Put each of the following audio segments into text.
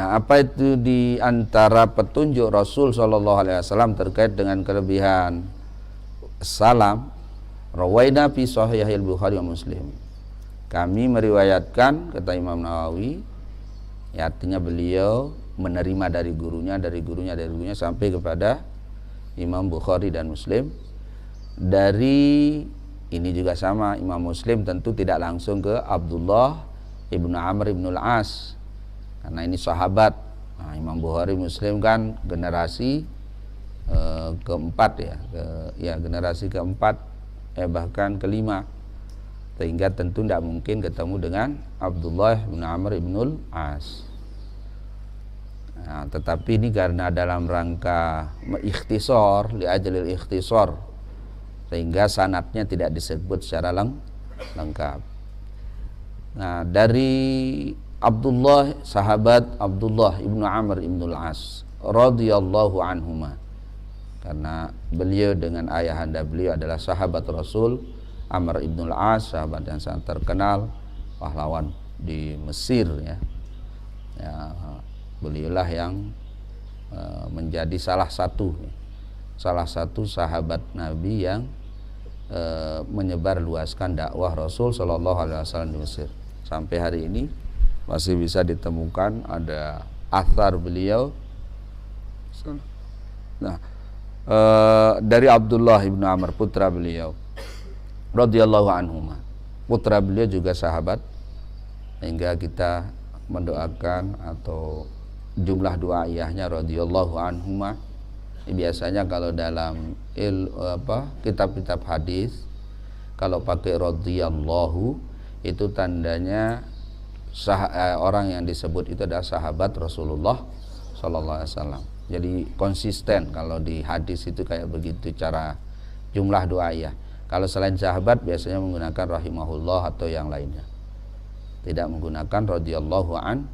Nah, apa itu di antara petunjuk Rasul Shallallahu Alaihi Wasallam terkait dengan kelebihan salam? Rawaina fi Sahihil Bukhari wa Muslim. Kami meriwayatkan, kata Imam Nawawi, ya, artinya beliau menerima dari gurunya sampai kepada Imam Bukhari dan Muslim. Dari ini juga sama, Imam Muslim tentu tidak langsung ke Abdullah ibnu Amr ibnu al-As, karena ini sahabat. Nah, Imam Bukhari Muslim kan generasi keempat generasi keempat, bahkan kelima, sehingga tentu tidak mungkin ketemu dengan Abdullah bin Amr ibn al-As. Nah, tetapi ini karena dalam rangka ikhtisar, li ajlil ikhtisar, sehingga sanadnya tidak disebut secara lengkap. Nah, dari Abdullah, sahabat Abdullah ibnu Amr ibn al-As radhiyallahu anhuma, karena beliau dengan ayahanda beliau adalah sahabat Rasul. Amr ibn al-As, sahabat yang sangat terkenal, pahlawan di Mesir, ya, beliaulah yang menjadi salah satu sahabat Nabi yang menyebar luaskan dakwah Rasul Shallallahu Alaihi Wasallam di Mesir. Sampai hari ini masih bisa ditemukan ada athar beliau. Nah, dari Abdullah ibnu Amr, putra beliau radhiyallahu anhuma, putra beliau juga sahabat, hingga kita mendoakan atau jumlah doa ayahnya radhiyallahu anhuma. Biasanya kalau dalam kitab-kitab hadis, kalau pakai radhiyallahu itu tandanya orang yang disebut itu adalah sahabat Rasulullah sallallahu alaihi wasallam. Jadi konsisten kalau di hadis itu kayak begitu cara jumlah doa ayah. Kalau selain sahabat biasanya menggunakan rahimahullah atau yang lainnya, tidak menggunakan radhiyallahu an.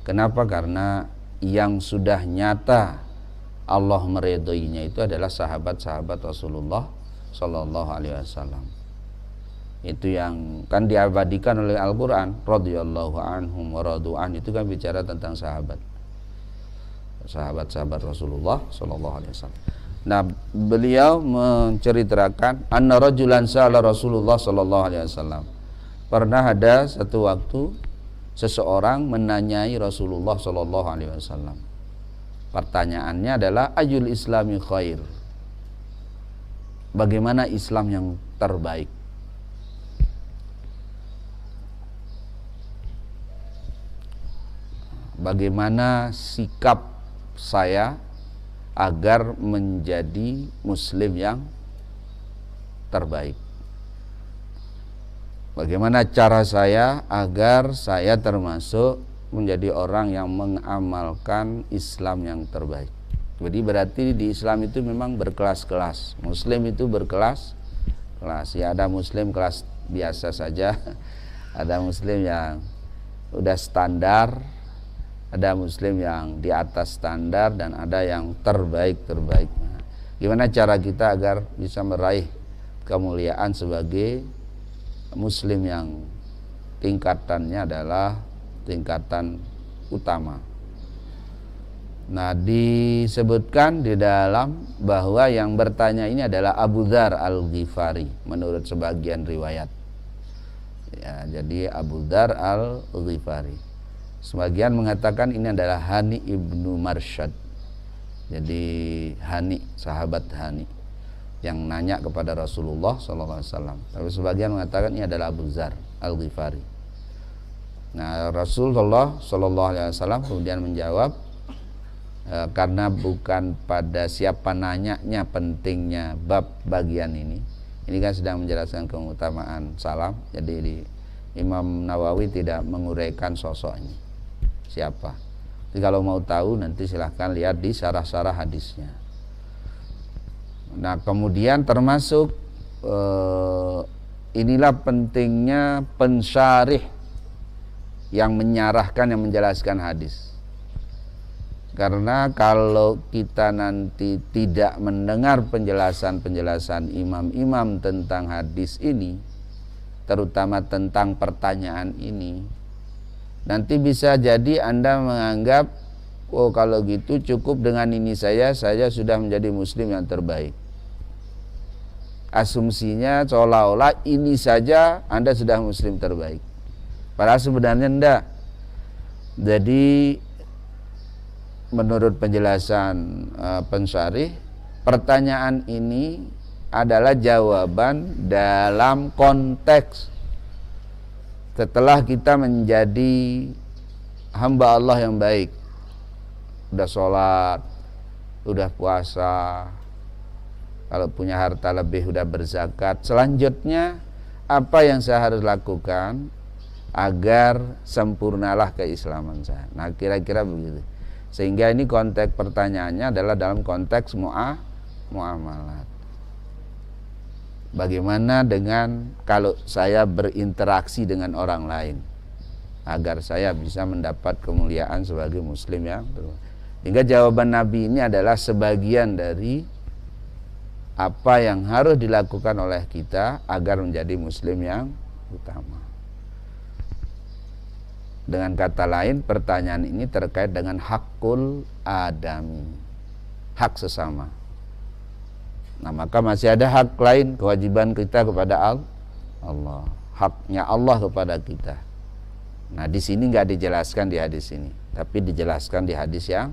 Kenapa? Karena yang sudah nyata Allah meridhoinya itu adalah sahabat-sahabat Rasulullah Sallallahu Alaihi Wasallam. Itu yang kan diabadikan oleh Al-Quran, radhiyallahu anhum wa radu an, itu kan bicara tentang sahabat-sahabat Rasulullah Sallallahu Alaihi Wasallam. Nah, beliau menceritakan anna rajulan sa'ala Rasulullah Sallallahu Alaihi Wasallam. Pernah ada satu waktu seseorang menanyai Rasulullah Sallallahu Alaihi Wasallam. Pertanyaannya adalah ayul islami khair, bagaimana Islam yang terbaik? Bagaimana sikap saya agar menjadi muslim yang terbaik? Bagaimana cara saya agar saya termasuk menjadi orang yang mengamalkan Islam yang terbaik? Jadi berarti di Islam itu memang berkelas-kelas. Muslim itu berkelas-kelas. Ya, ada muslim kelas biasa saja, ada muslim yang udah standar, ada muslim yang di atas standar, dan ada yang terbaik-terbaik. Nah, gimana cara kita agar bisa meraih kemuliaan sebagai muslim yang tingkatannya adalah tingkatan utama? Nah, disebutkan di dalam bahwa yang bertanya ini adalah Abu Dzar Al-Ghifari menurut sebagian riwayat. Ya, jadi Abu Dzar Al-Ghifari. Sebagian mengatakan ini adalah Hani ibnu Marsyad. Jadi Hani, sahabat Hani yang nanya kepada Rasulullah SAW. Tapi sebagian mengatakan ini adalah Abu Dzar Al-Ghifari. Nah, Rasulullah SAW kemudian menjawab, karena bukan pada siapa nanyanya pentingnya bab bagian ini. Ini kan sedang menjelaskan keutamaan salam. Jadi Imam Nawawi tidak menguraikan sosoknya siapa. Jadi kalau mau tahu nanti silahkan lihat di syarah-syarah hadisnya. Nah, kemudian termasuk inilah pentingnya pensyarih yang menyarahkan, yang menjelaskan hadis. Karena kalau kita nanti tidak mendengar penjelasan-penjelasan imam-imam tentang hadis ini, terutama tentang pertanyaan ini, nanti bisa jadi Anda menganggap oh kalau gitu cukup dengan ini saya sudah menjadi muslim yang terbaik. Asumsinya seolah-olah ini saja Anda sudah muslim terbaik. Padahal sebenarnya enggak. Jadi menurut penjelasan pensyarih, pertanyaan ini adalah jawaban dalam konteks setelah kita menjadi hamba Allah yang baik, udah sholat, udah puasa, kalau punya harta lebih udah berzakat. Selanjutnya apa yang saya harus lakukan agar sempurnalah keislaman saya? Nah kira-kira begitu. Sehingga ini konteks pertanyaannya adalah dalam konteks muamalat. Bagaimana dengan kalau saya berinteraksi dengan orang lain agar saya bisa mendapat kemuliaan sebagai muslim yang terbaik. Hingga jawaban Nabi ini adalah sebagian dari apa yang harus dilakukan oleh kita agar menjadi muslim yang utama. Dengan kata lain, pertanyaan ini terkait dengan hakul adami, hak sesama. Nah maka masih ada hak lain, kewajiban kita kepada Allah, haknya Allah kepada kita. Nah di sini nggak dijelaskan di hadis ini, tapi dijelaskan di hadis yang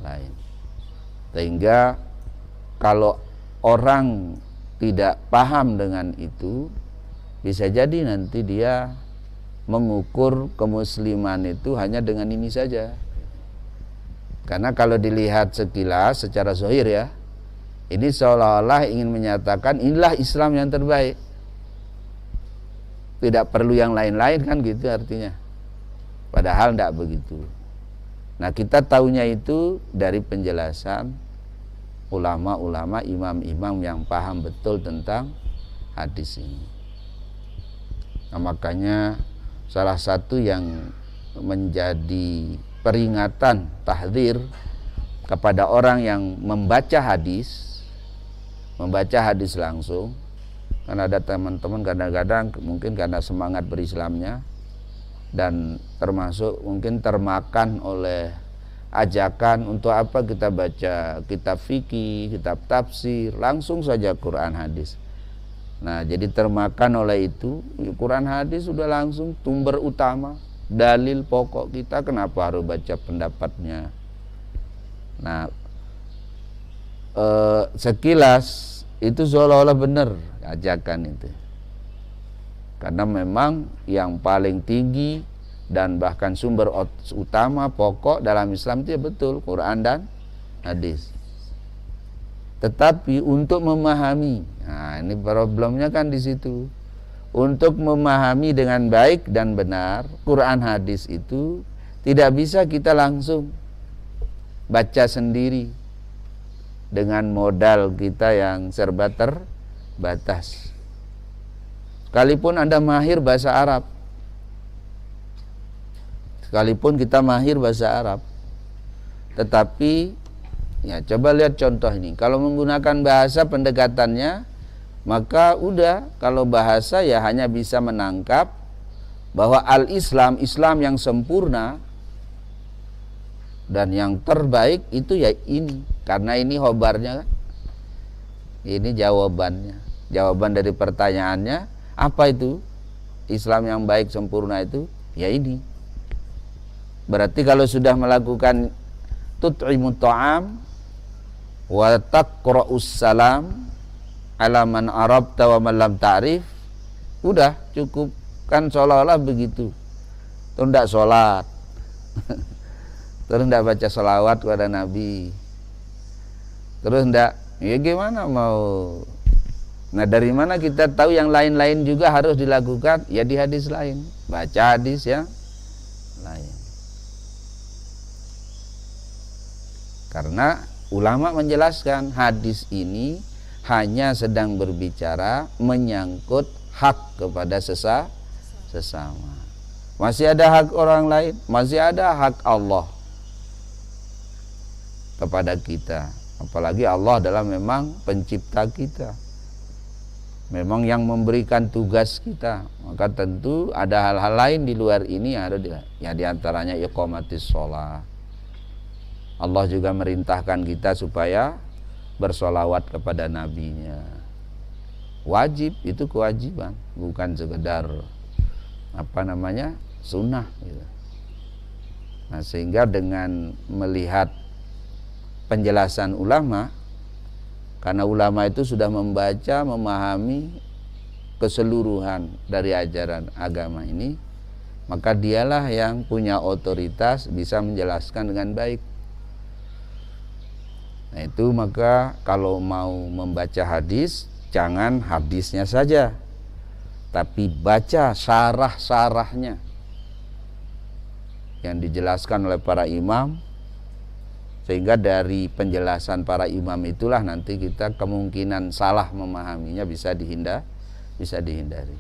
lain. Sehingga kalau orang tidak paham dengan itu, bisa jadi nanti dia mengukur kemusliman itu hanya dengan ini saja. Karena kalau dilihat sekilas secara zahir ya, ini seolah-olah ingin menyatakan inilah Islam yang terbaik, tidak perlu yang lain-lain kan gitu artinya. Padahal tidak begitu. Nah kita tahunya itu dari penjelasan ulama-ulama, imam-imam yang paham betul tentang hadis ini. Nah makanya salah satu yang menjadi peringatan tahdzir kepada orang yang membaca hadis langsung, karena ada teman-teman kadang-kadang mungkin karena semangat berislamnya dan termasuk mungkin termakan oleh ajakan untuk apa kita baca kitab fikih, kitab tafsir, langsung saja Quran hadis. Nah jadi termakan oleh itu, Quran hadis sudah langsung sumber utama, dalil pokok kita, kenapa harus baca pendapatnya. Nah sekilas itu seolah-olah benar ajakan itu, karena memang yang paling tinggi dan bahkan sumber utama pokok dalam Islam itu ya betul Quran dan hadis. Tetapi untuk memahami, nah ini problemnya kan di situ. Untuk memahami dengan baik dan benar Quran hadis itu tidak bisa kita langsung baca sendiri dengan modal kita yang serba terbatas. Sekalipun Anda mahir bahasa Arab, sekalipun kita mahir bahasa Arab, tetapi ya coba lihat contoh ini. Kalau menggunakan bahasa pendekatannya, maka udah, kalau bahasa ya hanya bisa menangkap bahwa al-Islam, Islam yang sempurna dan yang terbaik itu ya ini. Karena ini khobarnya kan. Ini jawabannya. Jawaban dari pertanyaannya, apa itu Islam yang baik sempurna itu? Ya ini. Berarti kalau sudah melakukan tut'imut ta'am wa taqra'us salam ala man arabta wa man lam ta'rif, udah cukup, kan seolah-olah begitu. Terus tidak sholat, terus tidak baca sholawat kepada Nabi, terus tidak, ya gimana mau. Nah dari mana kita tahu yang lain-lain juga harus dilakukan? Ya di hadis lain, baca hadis yang lain. Karena ulama menjelaskan hadis ini hanya sedang berbicara menyangkut hak kepada sesama. Masih ada hak orang lain, masih ada hak Allah kepada kita. Apalagi Allah adalah memang pencipta kita, memang yang memberikan tugas kita. Maka tentu ada hal-hal lain di luar ini yang ada ya diantaranya iqamatis sholat, Allah juga merintahkan kita supaya bersolawat kepada nabinya. Wajib, itu kewajiban, bukan sekedar sunnah gitu. Nah, sehingga dengan melihat penjelasan ulama, karena ulama itu sudah membaca, memahami keseluruhan dari ajaran agama ini, maka dialah yang punya otoritas bisa menjelaskan dengan baik. Nah, itu maka kalau mau membaca hadis, jangan hadisnya saja, tapi baca syarah-syarahnya yang dijelaskan oleh para imam, sehingga dari penjelasan para imam itulah nanti kita kemungkinan salah memahaminya bisa dihindari.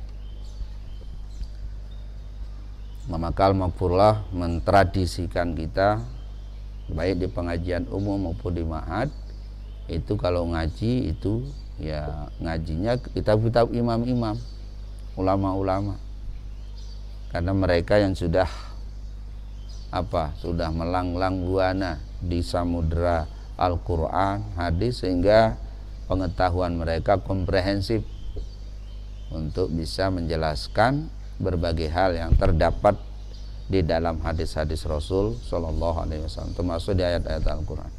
Maka Al-Maghfurullah mentradisikan kita, baik di pengajian umum maupun di ma'had, itu kalau ngaji itu ya ngajinya kitab-kitab imam-imam, ulama-ulama, karena mereka yang sudah melanglang buana di samudera Al-Quran, hadis, sehingga pengetahuan mereka komprehensif untuk bisa menjelaskan berbagai hal yang terdapat di dalam hadis-hadis Rasul Shallallahu Alaihi Wasallam, termasuk di ayat-ayat Al-Quran.